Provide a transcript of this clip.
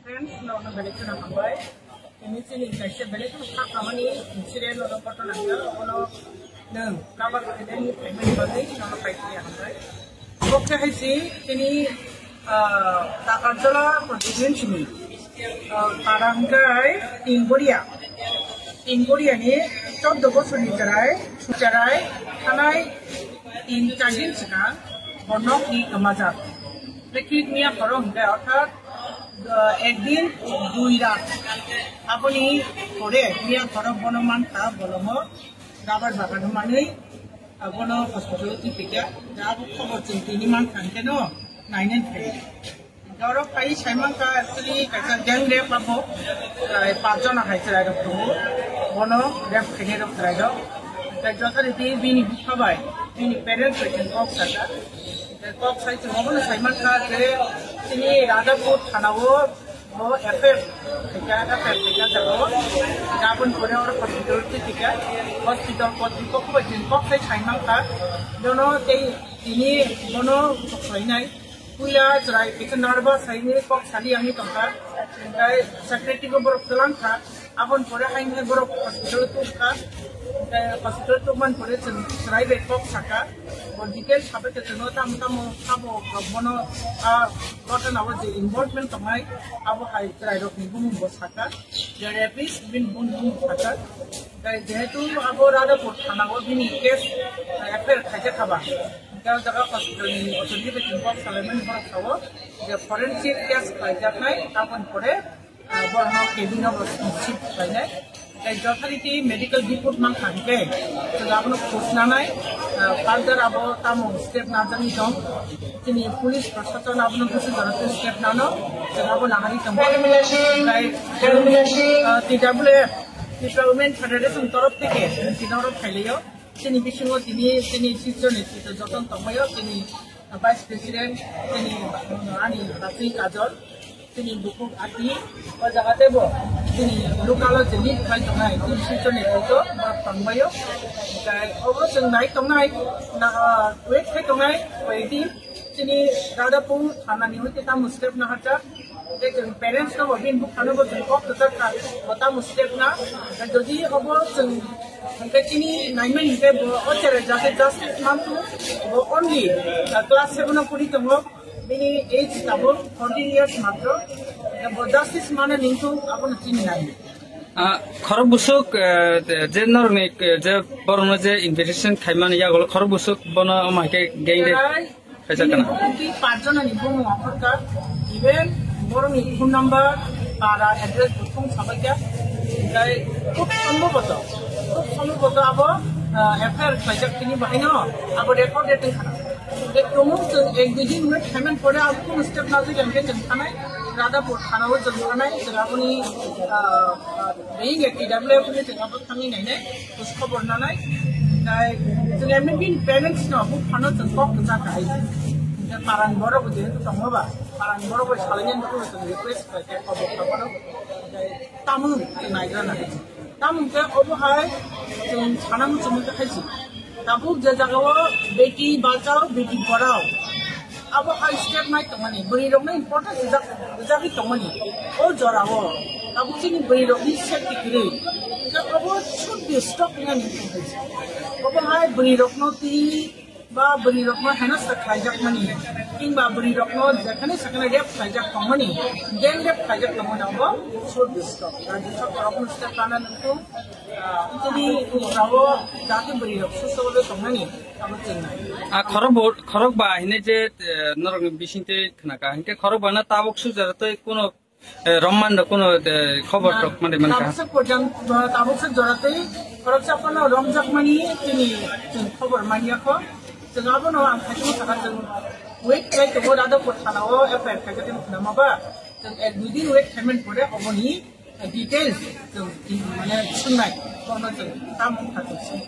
friends no balik na kambay ini sini kasi balik na kamani incident no photo na ono nang cover ini payment bagi no paiti kambay okay hai si ini takarjala constituent sini paranggai tinggoria ni 14 বছর ni jarai thanai in charging sina bonok ni kamajak lekit niya korong ga orthat একদিন দুই রাত আপনি করে মিয়া খরব বনমান তা বলমো rubber বাগানো মানে বন হসপিটাল টিপিকা যা খবর চিন্তিনি মান থাকতে ন নাইনেন থাকে ধরো পাই সাইমানকা একচুয়ালি কাকা গ্যাং রে পাবো প্রায় 5 জন হাইছরাই দো বন রেপ খেনে দো প্রায় দো তাই যথারীতি বিনি বিখাবাই বিনি প্যারেন্টস পেশেন্ট কক সাকা কক সাইতে মবন সাইমানকা যে তিনি রাজাপুর থানাও এফএফ থেকে যাব গাবন করে ওর হসপিটাল থেকে হসপিটাল কর্তৃপক্ষ কক সাই সাইমানকা জন তিনি বন হইনাই পুইলা জরাই পেশেন্ট নারবা সাইনি কক সালি আমি টঙ্কা সেক্রেটারি গো বড় ফলাংখা আপন করে হাইনে বড় হসপিটাল তুকা হসপিটাল তুমান করে জরাই বে কক সাকা ডিটেল সাবে তেনো তাম তাম খাবো বন ঘটনাও যে ইনভলভমেন্ট তমাই আবো হাই জরাই রক নিবুম বসাকা জেরেপিস বিন বুন বুন সাকা যেহেতু আবো রাজাপুর থানাও বিনি কেস এফআইআর খাইতে খাবা jaga hospital ni authority be involve parliament ba thawo je forensic test khai tapon pore borno cabin of chief khai tai authority medical report mang thangke to apno khosna nai further abo tamo step na jani dom tini police prashashan apno kichu jarate step nano abo nahari tam TWF Development Federation তরফ থেকে তিনরো ফাইলিও তিনি বিশিঙ্গ তিনি শীর্ষ নেতৃত্ব যতন তময় তিনি vice president তিনি রানী রাত্রি কাজল তিনি বুকুক আতি ও জায়গাতে তিনি লোকাল যে লিড খাই দংনাই তিনি শীর্ষ নেতৃত্ব তময় অবশ্য নাই দংনাই ওয়েট খাই দংনাই ওয়েদি তিনি রাজাপুর থানানি হইতে তা মুস্টেপ না হাটা जों पेरेंट्स ना बिन बुक खानोबो जों कक तक बता मुस्टेप ना जदि अब जों बेटिनि नाइमेन हिते अचेरे जाते जस्टिस मानतु ओनली क्लास 7 पुरी दङ बिनि एज दाबो 14 इयर्स मात्र जस्टिस माने निंतु आपन चिनि नाइ खरबुसुक जे नरनि जे बरनो जे इनविटेशन खाइमान यागल खरबुसुक बन माके गेंगे फैजाकना 5 जना निबो अफरका इभेन বরং ফোন নাম্বার আর অ্যাড্রেস বুকিং সবাইকে তাই খুব সম্ভবত আবো এফআইআর খাইজাক তিনি বাহিনো আবো রেকর্ড ডেটিং খানা যে প্রমুখ এক দুই দিন মিনিট পেমেন্ট করে আর কোন স্টেপ না যে গেমকে জনখানায় রাজাপুর থানাও জনখানায় আপনি এই TWF পুলিশ আপনি থামি নাই নাই খবর না নাই তাই जों এমনি বিন প্যারেন্টস না বুক খানো जों cock জাকাই parang borok jehetu tongba parang borok salingen ko request ke khobor khobor tamun naigra na tamun ke obohai jeng sanam chumute khaisi tabuk je jagao beti bachao beti porao abo hai step nai tongani buri rok na important jagi tongani o jorao tabuk chini buri rok ni safety kiri ke obo should be stop ngani khaisi obohai buri rok no ti বা বলি রকম Haynes খাইজাক মানি কিংবা বলি রকম যেখানে সেখানে rape খাইজাক কমনি game rape খাইজাক কমনি হব should be stop রাজ্য সরকার রকম স্টেপ লানা কিন্তু যদি রাবো জাতি বলি রক সুস্থভাবে কমনি আমরা চেন্নাই খরক বা হিনে যে নরক বিশিতে খানাকা হিকে খরক বানা তাবক সুজারতে কোন রম্মান কোন খবর টক মানে মানে তাবক পর্যন্ত তাবক জড়াতে খরক চাপন রমজাক মানি তিনি খবর মানিয়াখো जों आबो न आं खायसे थाखा जों वेट लाइक तो रादा पर थानाव एफआईआर खायसे जों माबा जों एक दुइ दिन वेट पेमेंट करे अबनि डिटेल्स जों माने सुननाय जों ताम थाखा सिन